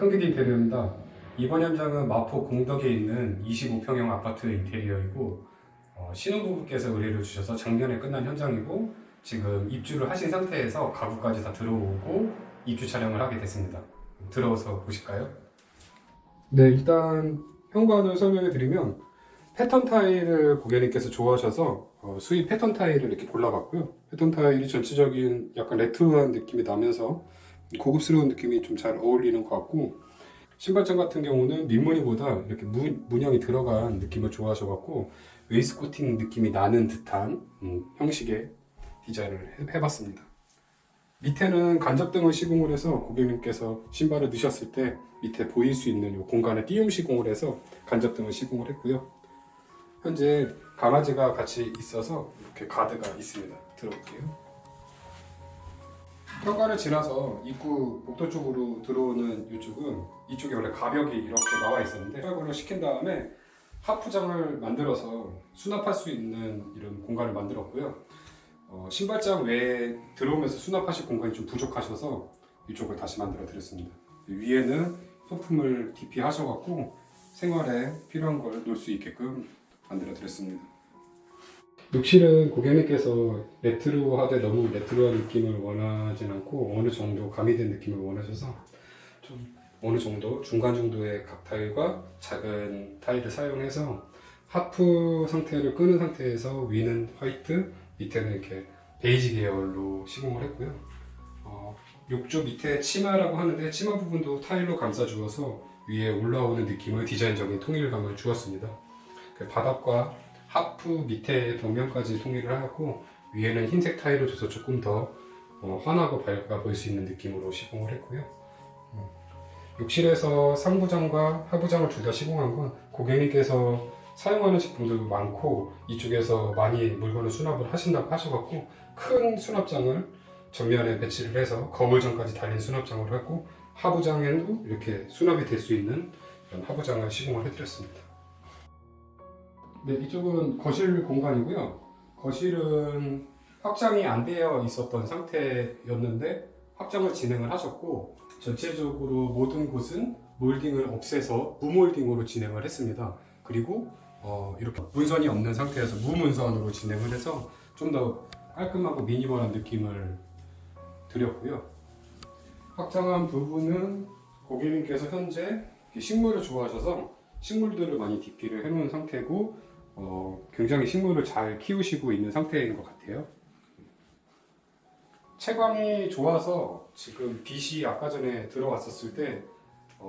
큰길 인테리어입니다. 이번 현장은 마포 공덕에 있는 25평형 아파트 인테리어이고 신혼부부께서 의뢰를 주셔서 작년에 끝난 현장이고 지금 입주를 하신 상태에서 가구까지 다 들어오고 입주 촬영을 하게 됐습니다. 들어와서 보실까요? 네, 일단 현관을 설명해 드리면 패턴 타일을 고객님께서 좋아하셔서 수입 패턴 타일을 이렇게 골라봤고요. 패턴 타일이 전체적인 약간 레트로한 느낌이 나면서 고급스러운 느낌이 좀 잘 어울리는 것 같고, 신발장 같은 경우는 민무늬보다 이렇게 문양이 들어간 느낌을 좋아하셔갖고 웨이스코팅 느낌이 나는 듯한 형식의 디자인을 해봤습니다. 밑에는 간접등을 시공을 해서 고객님께서 신발을 넣으셨을 때 밑에 보일 수 있는 이 공간에 띄움 시공을 해서 간접등을 시공을 했고요. 현재 강아지가 같이 있어서 이렇게 가드가 있습니다. 들어볼게요. 현관을 지나서 입구 복도 쪽으로 들어오는 이쪽은 이쪽에 원래 가벽이 이렇게 나와 있었는데 철거를 시킨 다음에 하프장을 만들어서 수납할 수 있는 이런 공간을 만들었고요. 신발장 외에 들어오면서 수납하실 공간이 좀 부족하셔서 이쪽을 다시 만들어 드렸습니다. 위에는 소품을 DP 하셔갖고 생활에 필요한 걸 놓을 수 있게끔 만들어 드렸습니다. 욕실은 고객님께서 레트로하되 너무 레트로한 느낌을 원하진 않고 어느 정도 가미된 느낌을 원하셔서 좀 어느 정도 중간 정도의 각 타일과 작은 타일을 사용해서 하프 상태를 끄는 상태에서 위는 화이트, 밑에는 이렇게 베이지 계열로 시공을 했고요. 욕조 밑에 치마라고 하는데 치마 부분도 타일로 감싸주어서 위에 올라오는 느낌을 디자인적인 통일감을 주었습니다. 바닥과 하프 밑에 벽면까지 통일을 하였고 위에는 흰색 타일을 줘서 조금 더 환하고 밝아 보일 수 있는 느낌으로 시공을 했고요. 욕실에서 상부장과 하부장을 둘 다 시공한 건 고객님께서 사용하는 제품들도 많고 이쪽에서 많이 물건을 수납을 하신다고 하셔갖고 큰 수납장을 전면에 배치를 해서 거울장까지 달린 수납장으로 했고 하부장에도 이렇게 수납이 될 수 있는 이런 하부장을 시공을 해드렸습니다. 네, 이쪽은 거실 공간이고요. 거실은 확장이 안 되어 있었던 상태였는데 확장을 진행을 하셨고 전체적으로 모든 곳은 몰딩을 없애서 무몰딩으로 진행을 했습니다. 그리고 이렇게 문선이 없는 상태에서 무문선으로 진행을 해서 좀 더 깔끔하고 미니멀한 느낌을 드렸고요. 확장한 부분은 고객님께서 현재 식물을 좋아하셔서 식물들을 많이 DP를 해놓은 상태고 굉장히 식물을 잘 키우시고 있는 상태인 것 같아요. 채광이 좋아서 지금 빛이 아까 전에 들어왔었을 때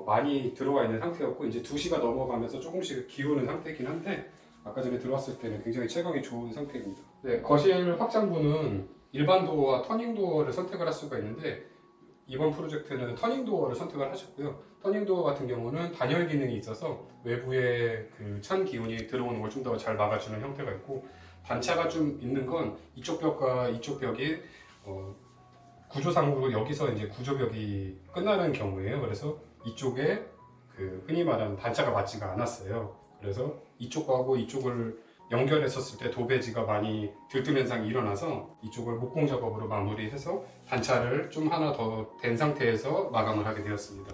많이 들어와 있는 상태였고 이제 2시가 넘어가면서 조금씩 기우는 상태이긴 한데 아까 전에 들어왔을 때는 굉장히 채광이 좋은 상태입니다. 네, 거실 확장부는 일반 도어와 터닝 도어를 선택을 할 수가 있는데 이번 프로젝트는 터닝 도어를 선택을 하셨고요. 터닝 도어 같은 경우는 단열 기능이 있어서 외부에 그 찬 기온이 들어오는 걸 좀 더 잘 막아주는 형태가 있고 단차가 좀 있는 건 이쪽 벽과 이쪽 벽이 구조상으로 여기서 이제 구조벽이 끝나는 경우에요. 그래서 이쪽에 그 흔히 말하는 단차가 맞지가 않았어요. 그래서 이쪽하고 이쪽을 연결했었을 때 도배지가 많이 들뜸 현상이 일어나서 이쪽을 목공 작업으로 마무리해서 단차를 좀 하나 더 된 상태에서 마감을 하게 되었습니다.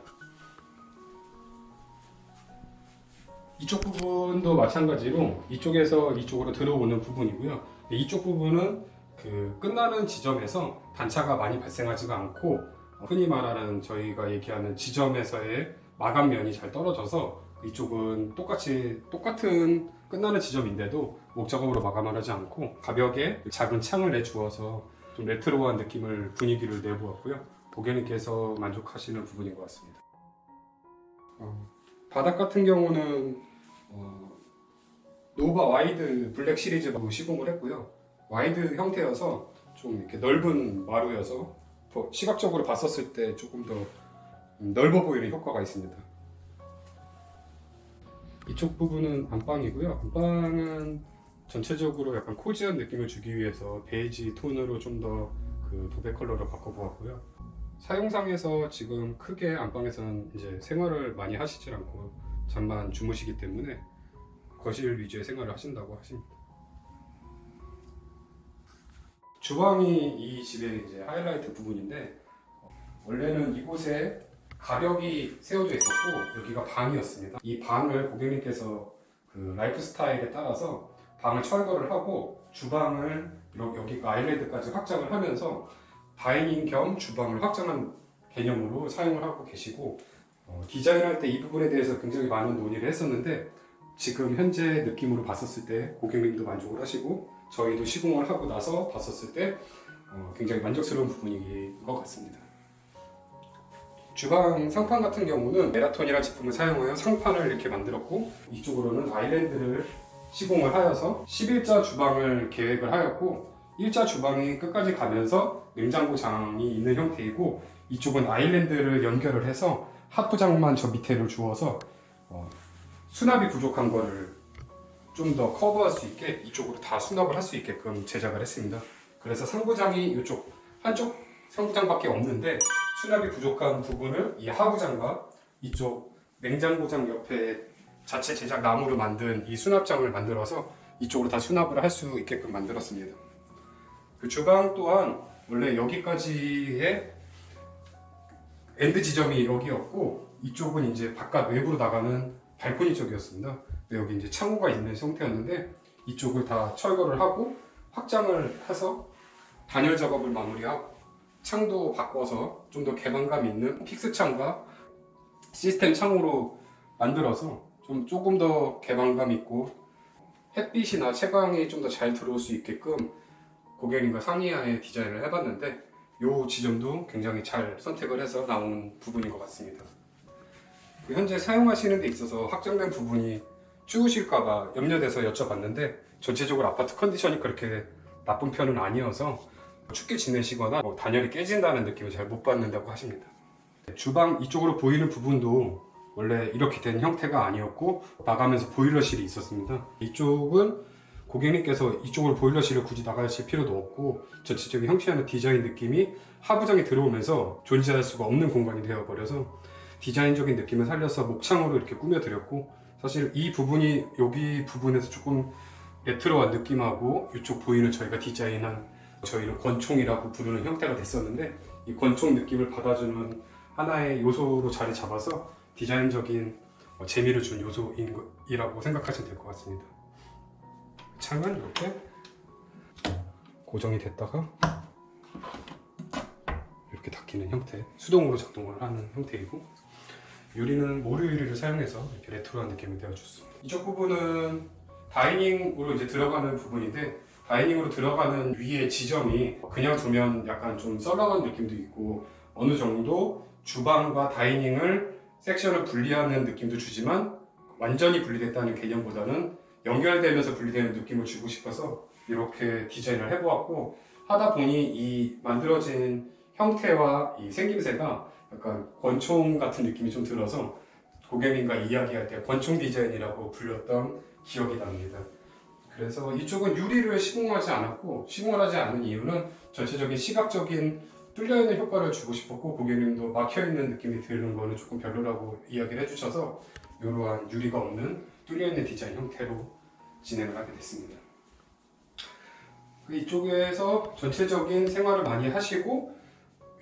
이쪽 부분도 마찬가지로 이쪽에서 이쪽으로 들어오는 부분이고요. 이쪽 부분은 그 끝나는 지점에서 단차가 많이 발생하지가 않고 흔히 말하는 저희가 얘기하는 지점에서의 마감면이 잘 떨어져서 이쪽은 똑같은 끝나는 지점인데도 목작업으로 마감을 하지 않고 가벽에 작은 창을 내주어서 좀 레트로한 느낌을 분위기를 내보았고요. 고객님께서 만족하시는 부분인 것 같습니다. 바닥 같은 경우는 노바 와이드 블랙 시리즈로 시공을 했고요. 와이드 형태여서 좀 이렇게 넓은 마루여서 시각적으로 봤었을 때 조금 더 넓어 보이는 효과가 있습니다. 이쪽 부분은 안방이고요. 안방은 전체적으로 약간 코지한 느낌을 주기 위해서 베이지 톤으로 좀 더 그 도배 컬러로 바꿔보았고요. 사용상에서 지금 크게 안방에서는 이제 생활을 많이 하시질 않고 잠만 주무시기 때문에 거실 위주의 생활을 하신다고 하십니다. 주방이 이 집의 이제 하이라이트 부분인데 원래는 이곳에 가벽이 세워져 있었고 여기가 방이었습니다. 이 방을 고객님께서 그 라이프 스타일에 따라서 방을 철거를 하고 주방을 여기 아일랜드까지 확장을 하면서 다이닝 겸 주방을 확장한 개념으로 사용을 하고 계시고, 디자인할 때 이 부분에 대해서 굉장히 많은 논의를 했었는데 지금 현재 느낌으로 봤었을 때 고객님도 만족을 하시고 저희도 시공을 하고 나서 봤었을 때 굉장히 만족스러운 부분인 것 같습니다. 주방 상판 같은 경우는 메라톤이라는 제품을 사용하여 상판을 이렇게 만들었고, 이쪽으로는 아일랜드를 시공을 하여서 11자 주방을 계획을 하였고, 1자 주방이 끝까지 가면서 냉장고 장이 있는 형태이고, 이쪽은 아일랜드를 연결을 해서 하부장만 저 밑에를 주어서 수납이 부족한 거를 좀 더 커버할 수 있게 이쪽으로 다 수납을 할 수 있게끔 제작을 했습니다. 그래서 상부장이 이쪽 한쪽 상부장밖에 없는데 수납이 부족한 부분을 이 하부장과 이쪽 냉장고장 옆에 자체 제작 나무로 만든 이 수납장을 만들어서 이쪽으로 다 수납을 할 수 있게끔 만들었습니다. 그 주방 또한 원래 여기까지의 엔드 지점이 여기였고, 이쪽은 이제 바깥 외부로 나가는 발코니 쪽이었습니다. 여기 이제 창호가 있는 형태였는데 이쪽을 다 철거를 하고 확장을 해서 단열 작업을 마무리하고 창도 바꿔서 좀 더 개방감 있는 픽스 창과 시스템 창으로 만들어서 조금 더 개방감 있고 햇빛이나 채광이 좀 더 잘 들어올 수 있게끔 고객님과 상의하에 디자인을 해봤는데, 이 지점도 굉장히 잘 선택을 해서 나온 부분인 것 같습니다. 현재 사용하시는 데 있어서 확장된 부분이 추우실까봐 염려돼서 여쭤봤는데 전체적으로 아파트 컨디션이 그렇게 나쁜 편은 아니어서 춥게 지내시거나 단열이 깨진다는 느낌을 잘 못 받는다고 하십니다. 주방 이쪽으로 보이는 부분도 원래 이렇게 된 형태가 아니었고 나가면서 보일러실이 있었습니다. 이쪽은 고객님께서 이쪽으로 보일러실을 굳이 나가실 필요도 없고 전체적인 형태나 디자인 느낌이 하부장에 들어오면서 존재할 수가 없는 공간이 되어버려서 디자인적인 느낌을 살려서 목창으로 이렇게 꾸며드렸고, 사실 이 부분이 여기 부분에서 조금 레트로한 느낌하고 이쪽 보이는 저희가 디자인한 저희는 권총이라고 부르는 형태가 됐었는데 이 권총 느낌을 받아주는 하나의 요소로 자리 잡아서 디자인적인 재미를 준 요소이라고 생각하시면 될 것 같습니다. 창은 이렇게 고정이 됐다가 이렇게 닫히는 형태, 수동으로 작동을 하는 형태이고, 유리는 모류 유리를 사용해서 이렇게 레트로한 느낌을 내어줬습니다. 이쪽 부분은 다이닝으로 이제 들어가는 부분인데, 다이닝으로 들어가는 위의 지점이 그냥 두면 약간 좀 썰렁한 느낌도 있고 어느 정도 주방과 다이닝을 섹션을 분리하는 느낌도 주지만 완전히 분리됐다는 개념보다는 연결되면서 분리되는 느낌을 주고 싶어서 이렇게 디자인을 해보았고, 하다 보니 이 만들어진 형태와 이 생김새가 약간 권총 같은 느낌이 좀 들어서 고객님과 이야기할 때 권총 디자인이라고 불렸던 기억이 납니다. 그래서 이쪽은 유리를 시공하지 않았고, 시공을 하지 않은 이유는 전체적인 시각적인 뚫려있는 효과를 주고 싶었고 고객님도 막혀있는 느낌이 드는 거는 조금 별로라고 이야기를 해주셔서 이러한 유리가 없는 뚫려있는 디자인 형태로 진행을 하게 됐습니다. 이쪽에서 전체적인 생활을 많이 하시고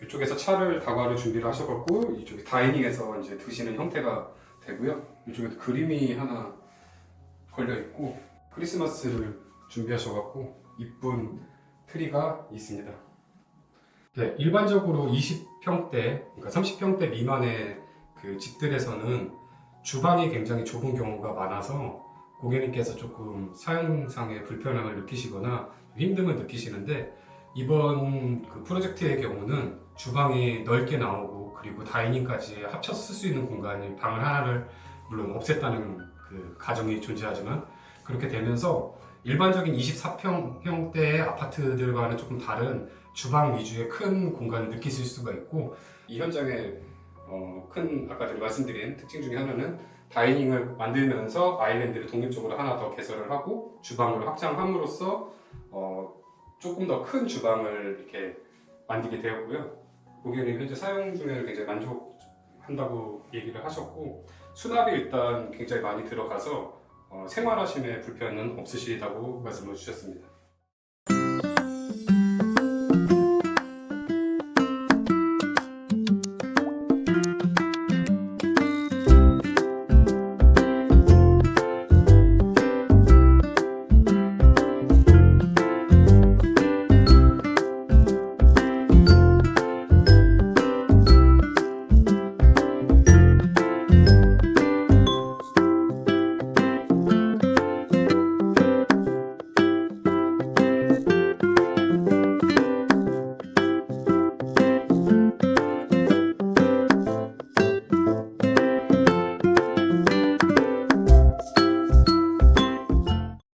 이쪽에서 차를 다과를 준비를 하셔갖고 이쪽에 다이닝에서 이제 드시는 형태가 되고요. 이쪽에도 그림이 하나 걸려있고 크리스마스를 준비하셔갖고 이쁜 트리가 있습니다. 네, 일반적으로 20평대, 그러니까 30평대 미만의 그 집들에서는 주방이 굉장히 좁은 경우가 많아서 고객님께서 조금 사용상의 불편함을 느끼시거나 힘듦을 느끼시는데, 이번 그 프로젝트의 경우는 주방이 넓게 나오고 그리고 다이닝까지 합쳐서 쓸 수 있는 공간이 방을 하나를 물론 없앴다는 그 가정이 존재하지만 그렇게 되면서 일반적인 24평형대의 아파트들과는 조금 다른 주방 위주의 큰 공간을 느끼실 수가 있고, 이 현장의 큰 아까 전에 말씀드린 특징 중에 하나는 다이닝을 만들면서 아일랜드를 독립적으로 하나 더 개설을 하고 주방으로 확장함으로써 조금 더 큰 주방을 이렇게 만들게 되었고요. 고객님 현재 사용 중에 굉장히 만족한다고 얘기를 하셨고, 수납이 일단 굉장히 많이 들어가서 생활하심에 불편은 없으시다고 말씀을 주셨습니다.